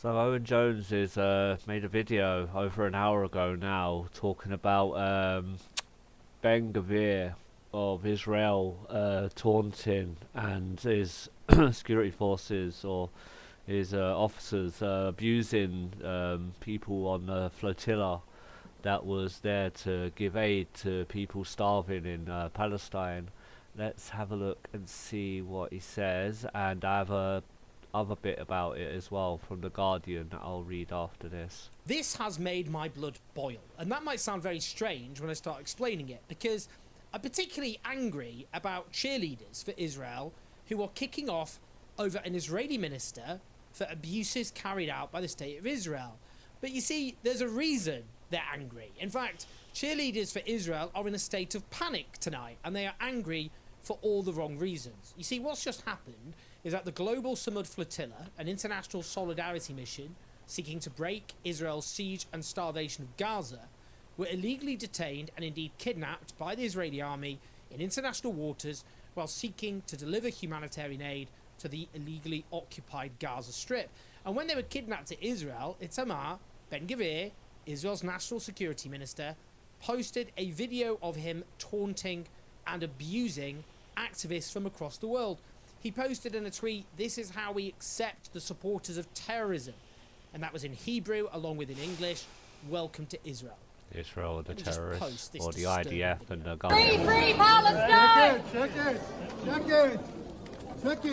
So Owen Jones is made a video over an hour ago now talking about Ben-Gvir of Israel taunting and his security forces or his officers abusing people on the flotilla that was there to give aid to people starving in Palestine. Let's have a look and see what he says, and I have a other bit about it as well from The Guardian that I'll read after this. This has made my blood boil, and that might sound very strange when I start explaining it, because I'm particularly angry about cheerleaders for Israel who are kicking off over an Israeli minister for abuses carried out by the state of Israel. But you see, there's a reason they're angry. In fact, cheerleaders for Israel are in a state of panic tonight, and they are angry for all the wrong reasons. You see, what's just happened is that the Global Samud Flotilla, an international solidarity mission seeking to break Israel's siege and starvation of Gaza, were illegally detained and indeed kidnapped by the Israeli army in international waters while seeking to deliver humanitarian aid to the illegally occupied Gaza Strip. And when they were kidnapped to Israel, Itamar Ben-Gvir, Israel's national security minister, posted a video of him taunting and abusing activists from across the world. He posted in a tweet, "This is how we accept the supporters of terrorism." And that was in Hebrew along with in English, "Welcome to Israel." Israel, the terrorists, or the disturbing IDF and the Free, government. free Palestine! שקט.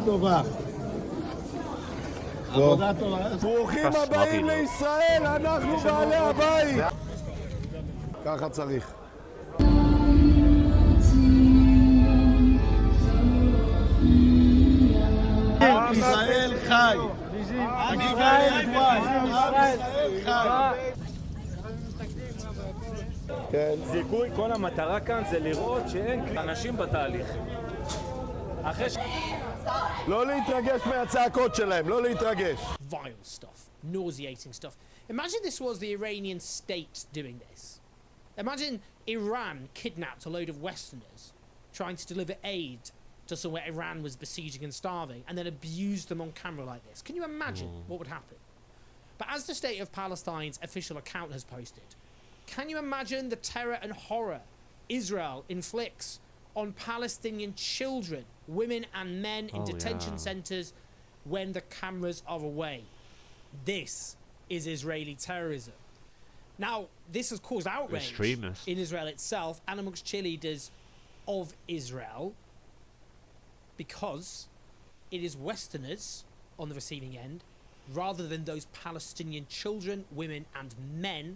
טובה. עבודה טובה. ברוכים הבאים לישראל, אנחנו בעלי הבית. ככה צריך. ישראל חי. ישראל חי. כן. זיכוי, כל המטרה כאן זה לראות שאין אנשים בתהליך. לא להתרגש מהצעקות שלהם, לא להתרגש. Vile stuff, nauseating stuff. Imagine this was the Iranian state doing this. Imagine Iran kidnapped a load of Westerners trying to deliver aid to somewhere Iran was besieging and starving, and then abused them on camera like this. Can you imagine what would happen? But as the State of Palestine's official account has posted, can you imagine the terror and horror Israel inflicts on Palestinian children, women and men in detention centres when the cameras are away? This is Israeli terrorism. Now, this has caused outrage in Israel itself and amongst cheerleaders of Israel, because it is Westerners on the receiving end rather than those Palestinian children, women and men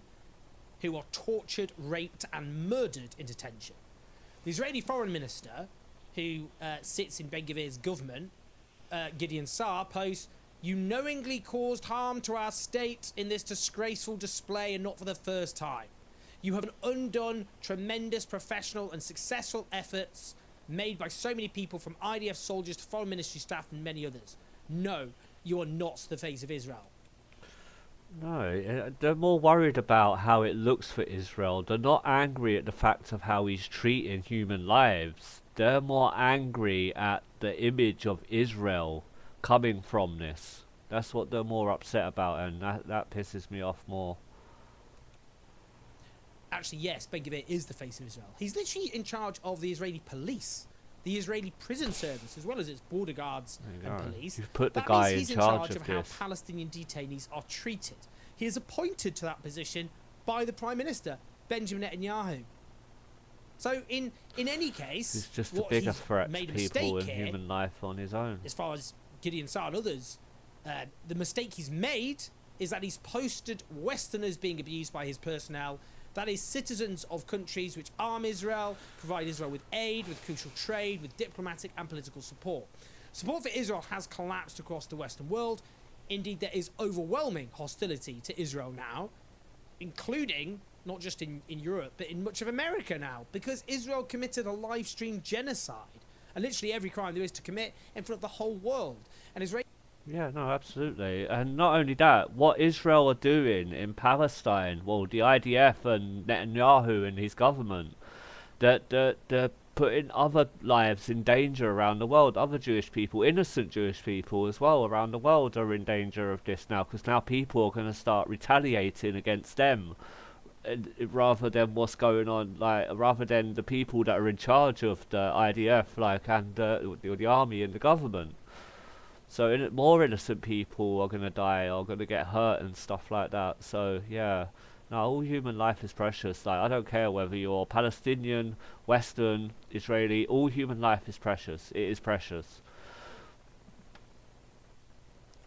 who are tortured, raped and murdered in detention. The Israeli foreign minister, who sits in Ben-Gvir's government, Gideon Saar, posts, "You knowingly caused harm to our state in this disgraceful display, and not for the first time. You have undone tremendous professional and successful efforts made by so many people, from IDF soldiers to foreign ministry staff and many others. No, you are not the face of Israel." No, they're more worried about how it looks for Israel. They're not angry at the fact of how he's treating human lives. They're more angry at the image of Israel coming from this. That's what they're more upset about, and that pisses me off more. Actually, yes, Ben-Gvir is the face of Israel. He's literally in charge of the Israeli police, the Israeli prison service, as well as its border guards and police. You've put the guy in charge of how Palestinian detainees are treated. He is appointed to that position by the Prime Minister, Benjamin Netanyahu. So, in any case, he's just a bigger threat to people and here, human life on his own. As far as Gideon Saar and others, the mistake he's made is that he's posted Westerners being abused by his personnel. That is citizens of countries which arm Israel, provide Israel with aid, with crucial trade, with diplomatic and political support. Support for Israel has collapsed across the Western world. Indeed, there is overwhelming hostility to Israel now, including, not just in Europe, but in much of America now, because Israel committed a live-stream genocide, and literally every crime there is to commit in front of the whole world. And Israel... Yeah, no, absolutely. And not only that, what Israel are doing in Palestine, well, the IDF and Netanyahu and his government, that putting other lives in danger around the world. Other Jewish people, innocent Jewish people as well around the world, are in danger of this now, because now people are going to start retaliating against them, and rather than what's going on, like rather than the people that are in charge of the IDF, like, and the army and the government. So more innocent people are going to die, are going to get hurt and stuff like that. So yeah, no, all human life is precious. Like, I don't care whether you're Palestinian, Western, Israeli, all human life is precious. It is precious.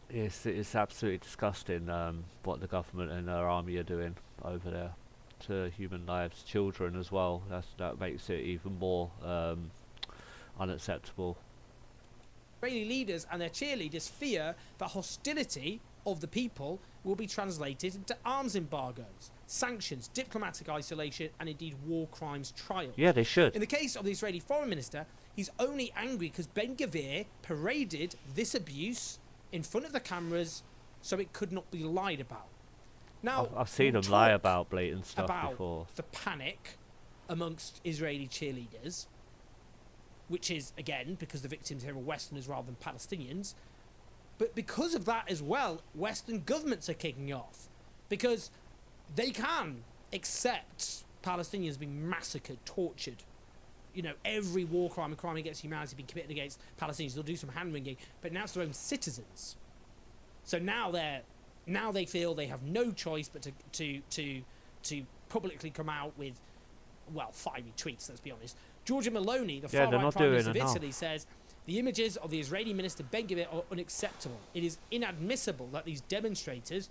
Yes, it is absolutely disgusting what the government and their army are doing over there to human lives, children as well. That makes it even more unacceptable. Israeli leaders and their cheerleaders fear that hostility of the people will be translated into arms embargoes, sanctions, diplomatic isolation, and indeed war crimes trials. Yeah, they should. In the case of the Israeli foreign minister, he's only angry because Ben-Gvir paraded this abuse in front of the cameras so it could not be lied about. Now, I've seen them lie about blatant stuff before. The panic amongst Israeli cheerleaders, which is, again, because the victims here are Westerners rather than Palestinians. But because of that as well, Western governments are kicking off. Because they can accept Palestinians being massacred, tortured. You know, every war crime and crime against humanity being committed against Palestinians. They'll do some hand-wringing, but now it's their own citizens. So now they feel they have no choice but to publicly come out with, well, fiery tweets, let's be honest. Giorgia Meloni, the far-right Prime Minister of Italy, says the images of the Israeli minister Ben-Gvir are unacceptable. It is inadmissible that these demonstrators,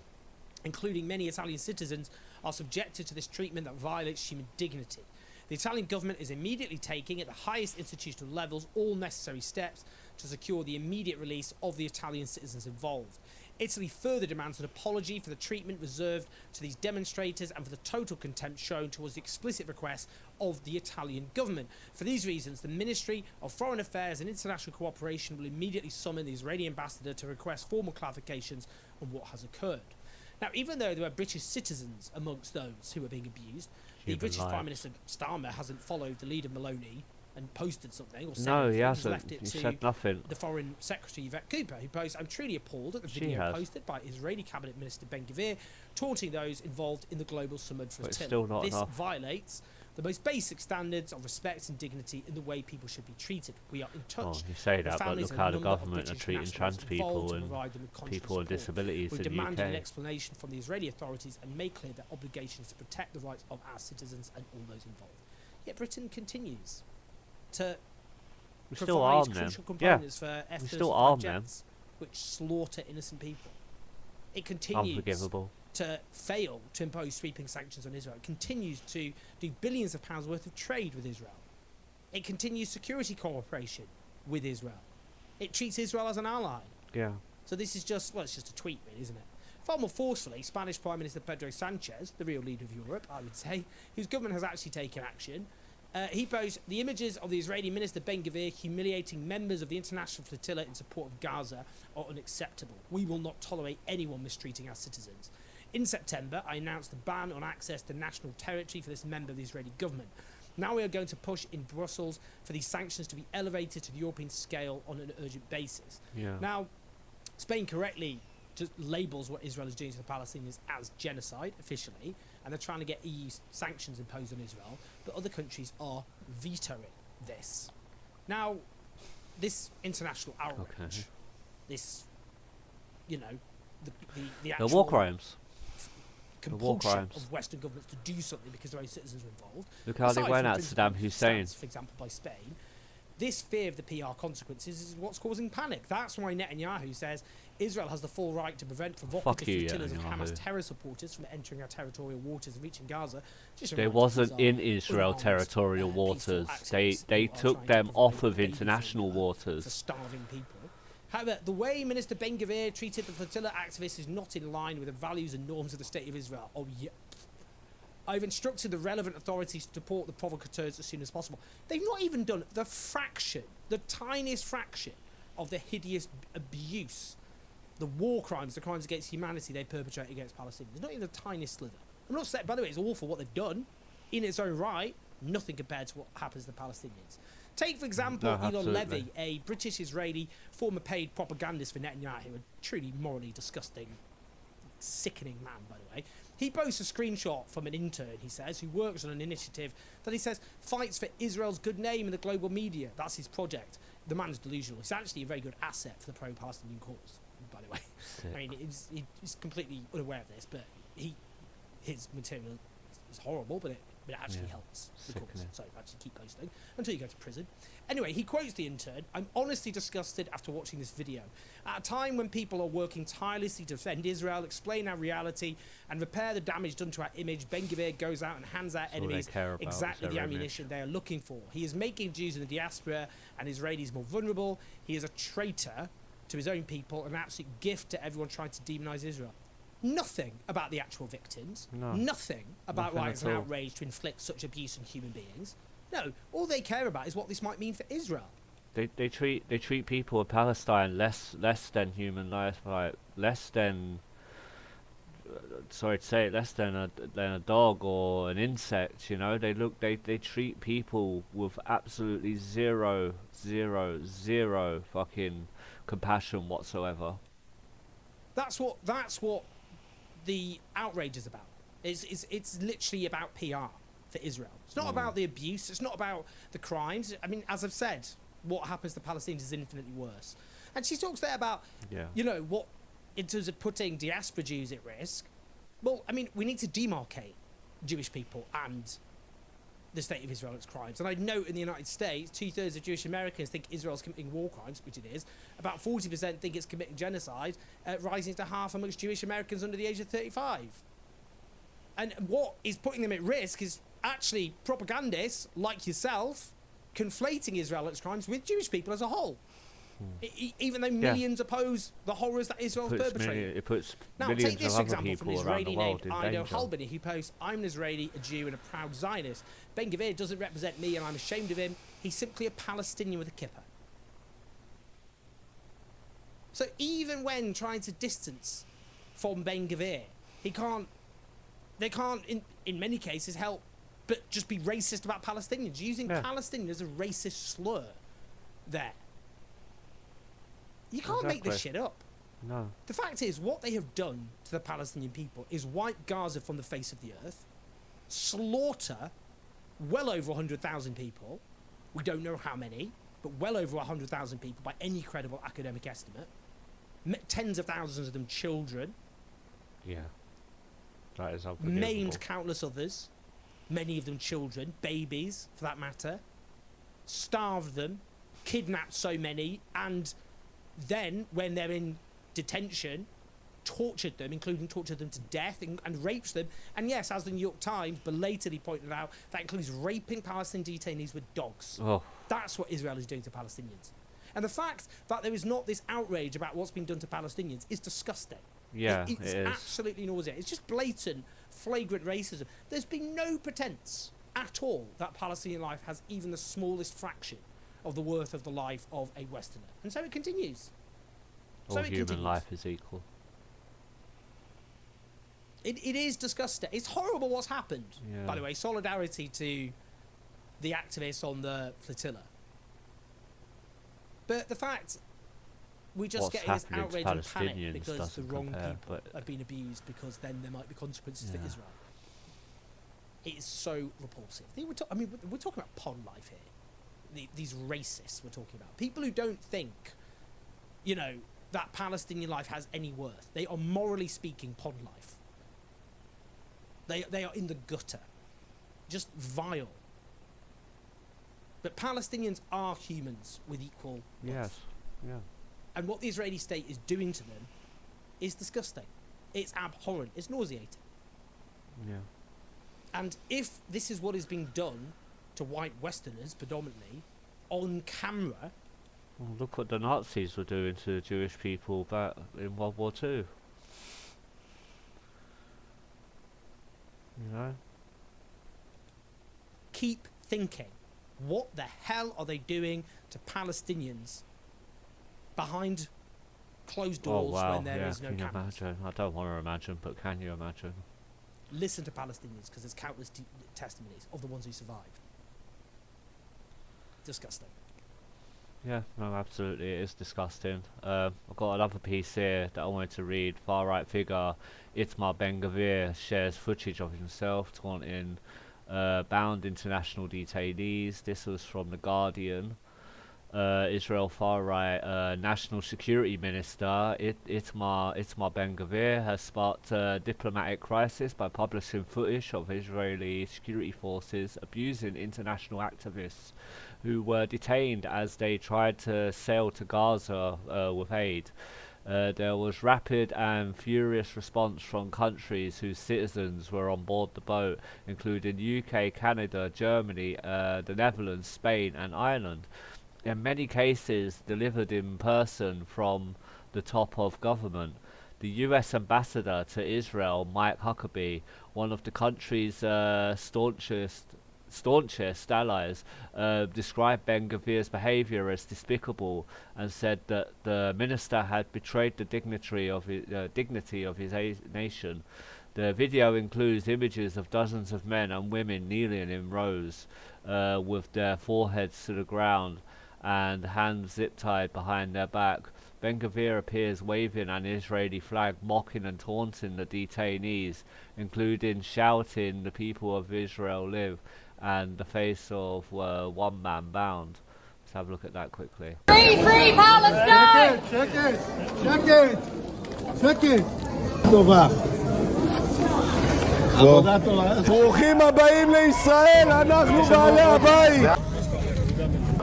including many Italian citizens, are subjected to this treatment that violates human dignity. The Italian government is immediately taking, at the highest institutional levels, all necessary steps to secure the immediate release of the Italian citizens involved. Italy further demands an apology for the treatment reserved to these demonstrators and for the total contempt shown towards the explicit requests of the Italian government. For these reasons, the Ministry of Foreign Affairs and International Cooperation will immediately summon the Israeli ambassador to request formal clarifications on what has occurred. Now, even though there were British citizens amongst those who were being abused, the British Prime Minister Starmer hasn't followed the lead of Meloni and posted something or said no, anything. he hasn't. Left it he to said nothing. The Foreign Secretary Yvette Cooper, who posted, "I'm truly appalled at the video posted by Israeli Cabinet Minister Ben-Gvir taunting those involved in the global summit for But it's still not This enough. Violates the most basic standards of respect and dignity in the way people should be treated. We are in touch." Oh, you say that, but look how the government are treating trans people and people with disabilities We've in the demanded an UK. explanation from the Israeli authorities and made clear their obligations to protect the rights of our citizens and all those involved. Yet Britain continues to We still arm them. crucial Yeah, components for we still arm them. jets, which slaughter innocent people. It continues Unforgivable. to fail to impose sweeping sanctions on Israel. It continues to do billions of pounds worth of trade with Israel. It continues security cooperation with Israel. It treats Israel as an ally. Yeah. So this is just, well, it's just a tweet, really, isn't it? Far more forcefully, Spanish Prime Minister Pedro Sanchez, the real leader of Europe, I would say, whose government has actually taken action. He posts the images of the Israeli minister Ben-Gvir humiliating members of the international flotilla in support of Gaza are unacceptable. We will not tolerate anyone mistreating our citizens. In September, I announced a ban on access to national territory for this member of the Israeli government. Now we are going to push in Brussels for these sanctions to be elevated to the European scale on an urgent basis. Yeah. Now, Spain correctly just labels what Israel is doing to the Palestinians as genocide, officially, and they're trying to get EU sanctions imposed on Israel, but other countries are vetoing this. Now, this international outrage, this, you know, the actual The war crimes. compulsion of Western governments to do something because their own citizens are involved. Look how they Aside went from at the Saddam principle Hussein. stance, for example, by Spain, this fear of the PR consequences is what's causing panic. That's why Netanyahu says Israel has the full right to prevent provocative flotillas of Hamas terror supporters from entering our territorial waters and reaching Gaza. They wasn't in Israel territorial waters. They took them off of international for waters. starving people. However, the way Minister Ben-Gvir treated the flotilla activists is not in line with the values and norms of the State of Israel. Oh, yeah. I've instructed the relevant authorities to deport the provocateurs as soon as possible. They've not even done the fraction, the tiniest fraction of the hideous abuse, the war crimes, the crimes against humanity they perpetrate against Palestinians. Not even the tiniest slither. I'm not saying, by the way, it's awful what they've done in its own right, Nothing compared to what happens to the Palestinians. Take, for example, No, Elon absolutely. Levy, a British-Israeli former paid propagandist for Netanyahu, a truly morally disgusting, sickening man, by the way. He posts a screenshot from an intern, he says, who works on an initiative that he says fights for Israel's good name in the global media. That's his project. The man's delusional. He's actually a very good asset for the pro-Palestinian cause, by the way. Sick. I mean, he's completely unaware of this, but his material is horrible, but it actually helps the cause. Sickening. So actually keep posting until you go to prison. Anyway, he quotes the intern. I'm honestly disgusted after watching this video. At a time when people are working tirelessly to defend Israel, explain our reality, and repair the damage done to our image, Ben-Gvir goes out and hands our all they enemies care about exactly is the their ammunition they are looking for. He is making Jews in the diaspora and Israelis more vulnerable. He is a traitor to his own people, an absolute gift to everyone trying to demonize Israel. Nothing about the actual victims. No. Nothing about Nothing why it's at an all. outrage to inflict such abuse on human beings. No, all they care about is what this might mean for Israel. They treat people of Palestine less than human life, like less than sorry to say it, less than a dog or an insect. You know, they treat people with absolutely zero fucking compassion whatsoever. That's what the outrage is about. It's literally about PR for Israel. It's not about the abuse. It's not about the crimes. I mean, as I've said, what happens to Palestinians is infinitely worse. And she talks there about, you know, what in terms of putting diaspora Jews at risk. Well, I mean, we need to demarcate Jewish people and the state of Israel and its crimes. And I note in the United States, 2/3 of Jewish Americans think Israel's committing war crimes, which it is. About 40% think it's committing genocide, rising to half amongst Jewish Americans under the age of 35. And what is putting them at risk is actually propagandists like yourself conflating Israel and its crimes with Jewish people as a whole. Even though millions oppose the horrors that Israel's perpetrating. It puts Now, millions take this of other example from an people around the Israeli world named in Ido danger. Halbany, who posts, I'm an Israeli, a Jew, and a proud Zionist. Ben-Gvir doesn't represent me, and I'm ashamed of him. He's simply a Palestinian with a kippah. So even when trying to distance from Ben-Gvir, they can't, in many cases, help but just be racist about Palestinians, using Palestinian as a racist slur there. You can't make this shit up. No. The fact is, what they have done to the Palestinian people is wipe Gaza from the face of the earth, slaughter well over 100,000 people. We don't know how many, but well over 100,000 people by any credible academic estimate. Tens of thousands of them children. Yeah. That is unbelievable. Maimed countless others. Many of them children, babies for that matter. Starved them, kidnapped so many, and then when they're in detention, tortured them, including tortured them to death and raped them. And yes, as the New York Times belatedly pointed out, that includes raping Palestinian detainees with dogs. Oh. That's what Israel is doing to Palestinians. And the fact that there is not this outrage about what's being done to Palestinians is disgusting. Yeah, It's it is. absolutely nauseating. It's just blatant, flagrant racism. There's been no pretense at all that Palestinian life has even the smallest fraction of the worth of the life of a Westerner. And so it continues. All human life is equal. It is disgusting. It's horrible what's happened. Yeah. By the way, solidarity to the activists on the flotilla. But the fact we just What's get this happening to outrage and panic Palestinians because the doesn't wrong compare, people but- have been abused, because then there might be consequences for Yeah. Israel. It is so repulsive. We're talking about pond life here. These racists we're talking about. People who don't think, you know, that Palestinian life has any worth. They are, morally speaking, pond life. They are in the gutter. Just vile. But Palestinians are humans with equal worth. Yes. Yeah. And what the Israeli state is doing to them is disgusting. It's abhorrent. It's nauseating. Yeah. And if this is what is being done to white Westerners, predominantly, on camera, Well, look what the Nazis were doing to Jewish people back in World War II. You know? keep thinking, what the hell are they doing to Palestinians behind closed doors when there is no can you cameras? imagine? I don't want to imagine, but can you imagine? Listen to Palestinians, because there's countless testimonies of the ones who survived. disgusting. Yeah, no, absolutely, it is disgusting. I've got another piece here that I wanted to read. Far-right figure Itamar Ben-Gvir shares footage of himself taunting bound international detainees. This was from The Guardian. Israel far-right National Security Minister Itamar Ben-Gvir has sparked a diplomatic crisis by publishing footage of Israeli security forces abusing international activists who were detained as they tried to sail to Gaza with aid. There was rapid and furious response from countries whose citizens were on board the boat, including UK, Canada, Germany, the Netherlands, Spain and Ireland. In many cases delivered in person from the top of government. The US ambassador to Israel, Mike Huckabee, one of the country's staunchest allies, described Ben-Gvir's behaviour as despicable and said that the minister had betrayed the dignity of his nation. The video includes images of dozens of men and women kneeling in rows with their foreheads to the ground and hands zip-tied behind their back. Ben-Gvir appears waving an Israeli flag, mocking and taunting the detainees, including shouting "The people of Israel live" and the face of one man bound. Let's have a look at that quickly. Free, free Palestine! שקט. טובה. עבודה טובה. ברוכים הבאים לישראל, אנחנו בעלי הבית.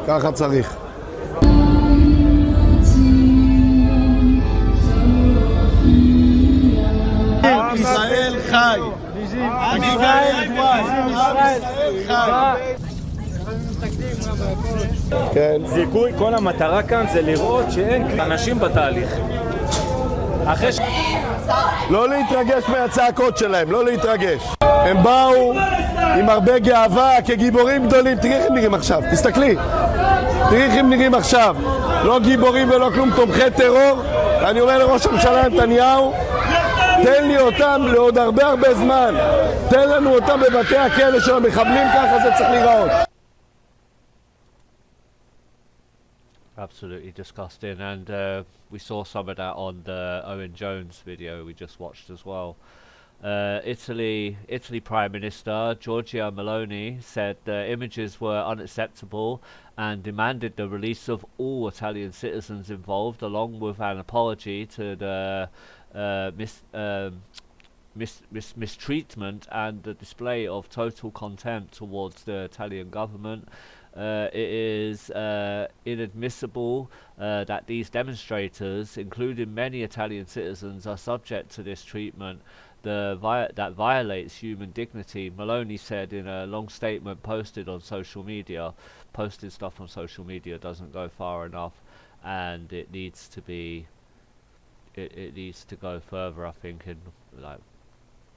ככה צריך. עם ישראל חי. עם ישראל חי. כן. זיכוי, כל המטרה כאן זה לראות שאין אנשים בתהליך. לא להתרגש מהצעקות שלהם, לא להתרגש. הם באו עם הרבה גאווה, כגיבורים גדולים. תראי איך הם נראים עכשיו, תסתכלי. תראי איך הם נראים עכשיו. לא גיבורים ולא כלום, תומכי טרור. ואני אומר לראש הממשלה נתניהו, תן לי אותם לעוד הרבה זמן. תן לנו אותם בבתי הכלא של המחבלים, ככה זה צריך להיראות. Absolutely disgusting, and we saw some of that on the Owen Jones video we just watched as well. Italy Prime Minister Giorgia Meloni said the images were unacceptable and demanded the release of all Italian citizens involved, along with an apology to the mistreatment and the display of total contempt towards the Italian government. It is inadmissible that these demonstrators, including many Italian citizens, are subject to this treatment that violates human dignity, Meloni said in a long statement posted on social media. Posting stuff on social media doesn't go far enough, and it needs to be it needs to go further, I think, in like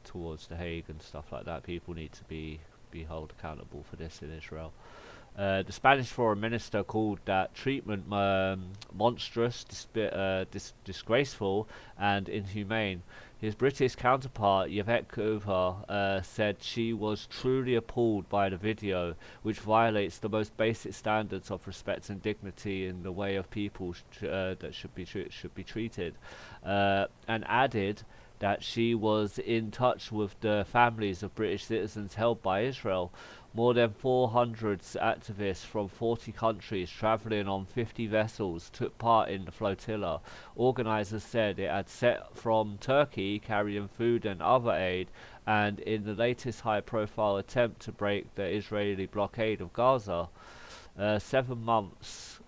towards The Hague and stuff like that. People need to be held accountable for this in Israel. The Spanish foreign minister called that treatment monstrous, disgraceful and inhumane. His British counterpart, Yvette Cooper, said she was truly appalled by the video, which violates the most basic standards of respect and dignity in the way of people that should be treated, and added that she was in touch with the families of British citizens held by Israel. More than 400 activists from 40 countries travelling on 50 vessels took part in the flotilla. Organisers said it had set from Turkey carrying food and other aid, and in the latest high-profile attempt to break the Israeli blockade of Gaza. 7 months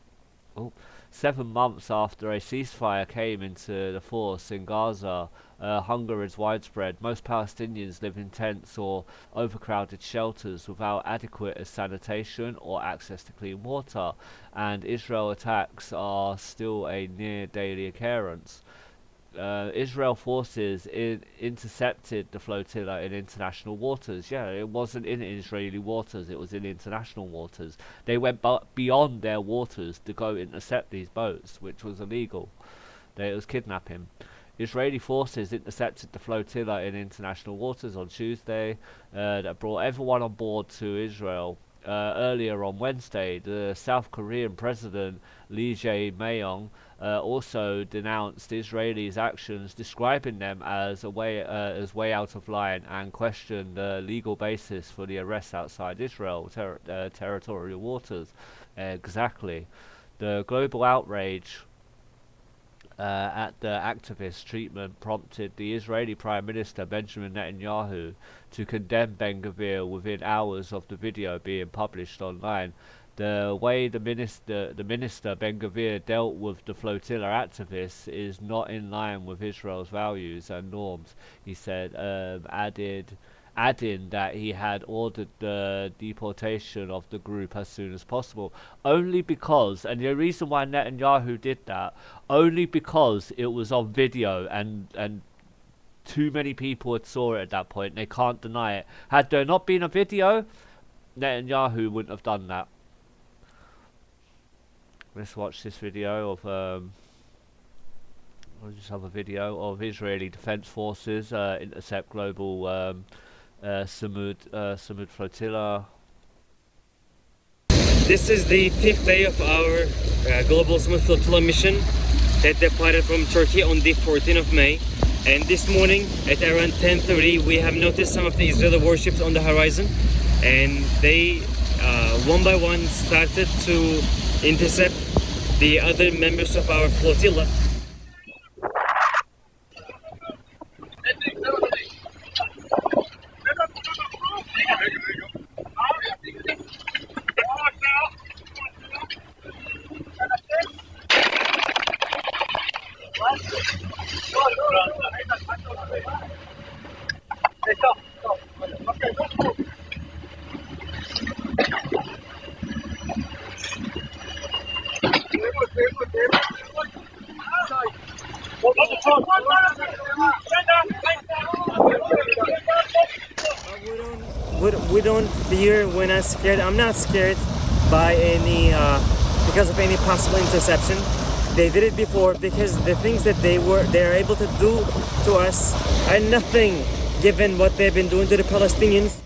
after a ceasefire came into the force in Gaza, hunger is widespread. Most Palestinians live in tents or overcrowded shelters without adequate sanitation or access to clean water, and Israel attacks are still a near daily occurrence. Israel forces intercepted the flotilla in international waters. Yeah, it wasn't in Israeli waters, it was in international waters. They went beyond their waters to go intercept these boats, which was illegal. It was kidnapping. Israeli forces intercepted the flotilla in international waters on Tuesday that brought everyone on board to Israel earlier on Wednesday, the South Korean President Lee Jae-myung also denounced Israelis' actions, describing them as way out of line, and questioned the legal basis for the arrests outside Israel territorial waters. Exactly, the global outrage at the activist treatment prompted the Israeli Prime Minister Benjamin Netanyahu to condemn Ben-Gvir within hours of the video being published online. The way the minister Ben-Gvir dealt with the flotilla activists is not in line with Israel's values and norms, he said, adding that he had ordered the deportation of the group as soon as possible. Only because, and the reason why Netanyahu did that, only because it was on video and too many people had saw it at that point. They can't deny it. Had there not been a video, Netanyahu wouldn't have done that. Let's watch this video of we'll just have a video of Israeli Defense Forces intercept global Samud flotilla. This is the 5th day of our global Samud flotilla mission that departed from Turkey on the 14th of May. And this morning at around 10:30 we have noticed some of the Israeli warships on the horizon, and they one by one started to intercept the other members of our flotilla. We don't fear, we're not scared. I'm not scared by any because of any possible interception. They did it before because the things that they're able to do to us are nothing given what they've been doing to the Palestinians.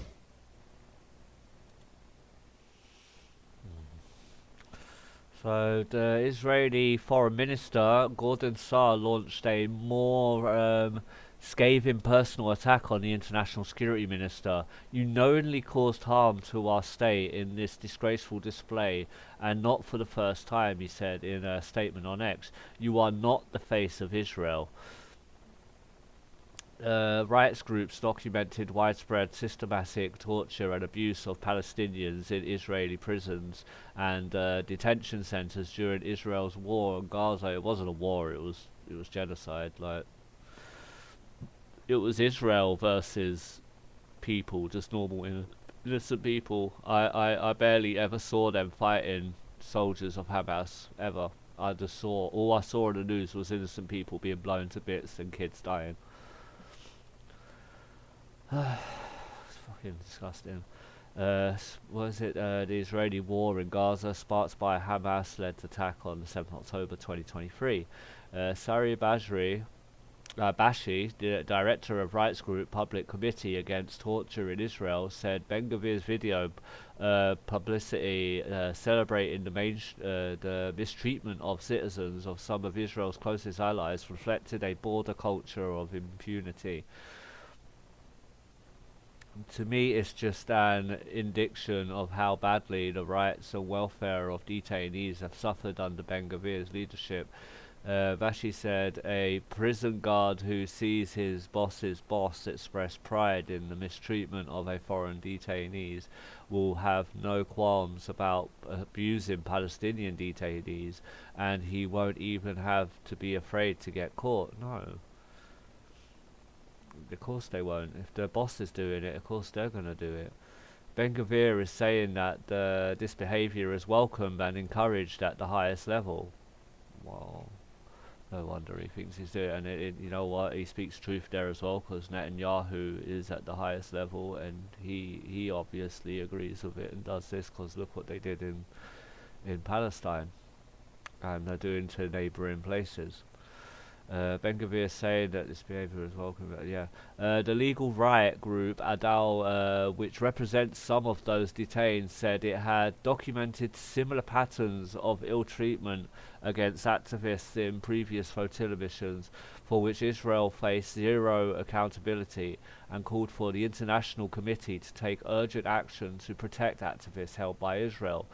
So the Israeli Foreign Minister Gordon Saar launched a more scathing personal attack on the International Security Minister. You knowingly caused harm to our state in this disgraceful display, and not for the first time, he said in a statement on X. You are not the face of Israel. Rights groups documented widespread systematic torture and abuse of Palestinians in Israeli prisons and detention centers during Israel's war on Gaza. It wasn't a war; it was genocide. Like, it was Israel versus people, just normal innocent people. I barely ever saw them fighting soldiers of Hamas ever. All I saw on the news was innocent people being blown to bits and kids dying. It's fucking disgusting. Was it the Israeli war in Gaza sparked by a Hamas-led attack on the 7th October 2023? Sari Bashi, the director of rights group Public Committee Against Torture in Israel, said Ben-Gvir's video publicity celebrating the mistreatment of citizens of some of Israel's closest allies reflected a border culture of impunity. To me, it's just an indication of how badly the rights and welfare of detainees have suffered under Ben-Gvir's leadership. Vashi said a prison guard who sees his boss's boss express pride in the mistreatment of a foreign detainees will have no qualms about abusing Palestinian detainees, and he won't even have to be afraid to get caught. No. Of course they won't. If their boss is doing it, of course they're going to do it. Ben-Gvir is saying that this behaviour is welcomed and encouraged at the highest level. Well, no wonder he thinks he's doing it. And you know what? He speaks truth there as well, because Netanyahu is at the highest level, and he obviously agrees with it and does this, because look what they did in Palestine, and they're doing to neighbouring places. Ben-Gvir saying that this behaviour is welcome. The legal right group Adal, which represents some of those detained, said it had documented similar patterns of ill treatment against activists in previous flotilla missions, for which Israel faced zero accountability, and called for the international committee to take urgent action to protect activists held by Israel.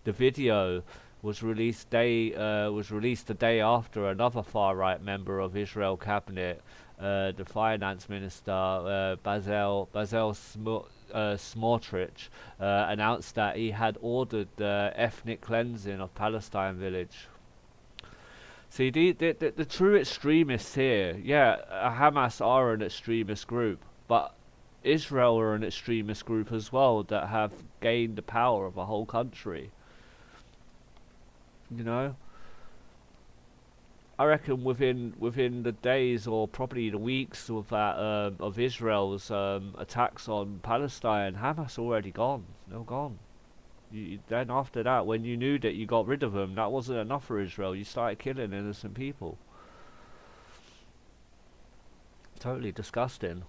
The video was released the day after another far-right member of Israel cabinet, the finance minister Smotrich, announced that he had ordered the ethnic cleansing of Palestine village. See, the true extremists here, Hamas are an extremist group, but Israel are an extremist group as well that have gained the power of a whole country. You know, I reckon within the days or probably the weeks of that of Israel's attacks on Palestine, Hamas already gone. They're gone. Then after that, when you knew that you got rid of them, that wasn't enough for Israel. You started killing innocent people. Totally disgusting.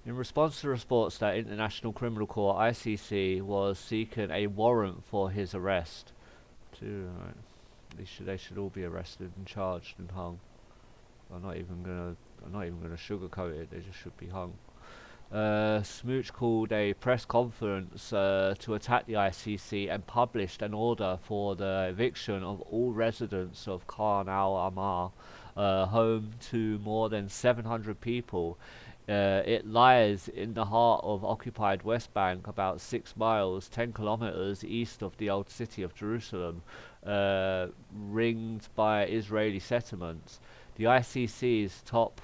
In response to reports that International Criminal Court (ICC) was seeking a warrant for his arrest. They should all be arrested and charged and hung. I'm not even gonna sugarcoat it. They just should be hung. Smooch called a press conference to attack the ICC and published an order for the eviction of all residents of Khan al-Amar, home to more than 700 people. It lies in the heart of occupied West Bank, about 6 miles, 10 kilometers east of the old city of Jerusalem, ringed by Israeli settlements. The ICC's top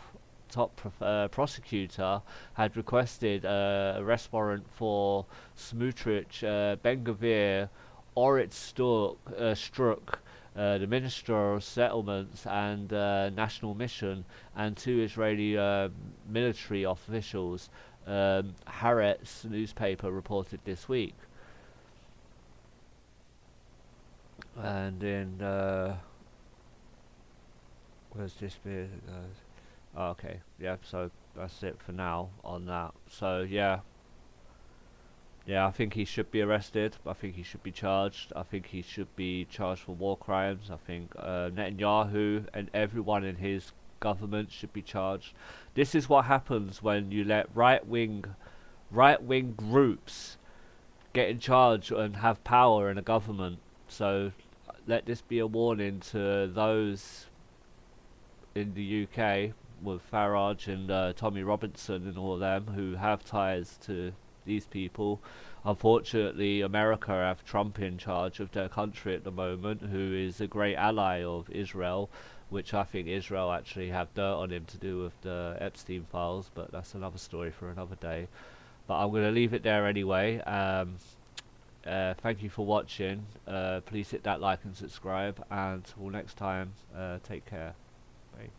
prosecutor had requested a arrest warrant for Smotrich, Ben-Gvir, Strzok, the Minister of Settlements and National Mission, and 2 Israeli military officials, Haaretz newspaper reported this week. And in where's this bit? Oh, okay, yeah, so that's it for now on that. So yeah, I think he should be arrested. I think he should be charged. I think he should be charged for war crimes. I think Netanyahu and everyone in his government should be charged. This is what happens when you let right-wing groups get in charge and have power in a government. So let this be a warning to those in the UK with Farage and Tommy Robinson and all of them who have ties to these people. Unfortunately, America have Trump in charge of their country at the moment, who is a great ally of Israel, which I think Israel actually have dirt on him to do with the Epstein files, but that's another story for another day. But I'm going to leave it there anyway. Thank you for watching. Please hit that like and subscribe, and until next time, take care. Bye.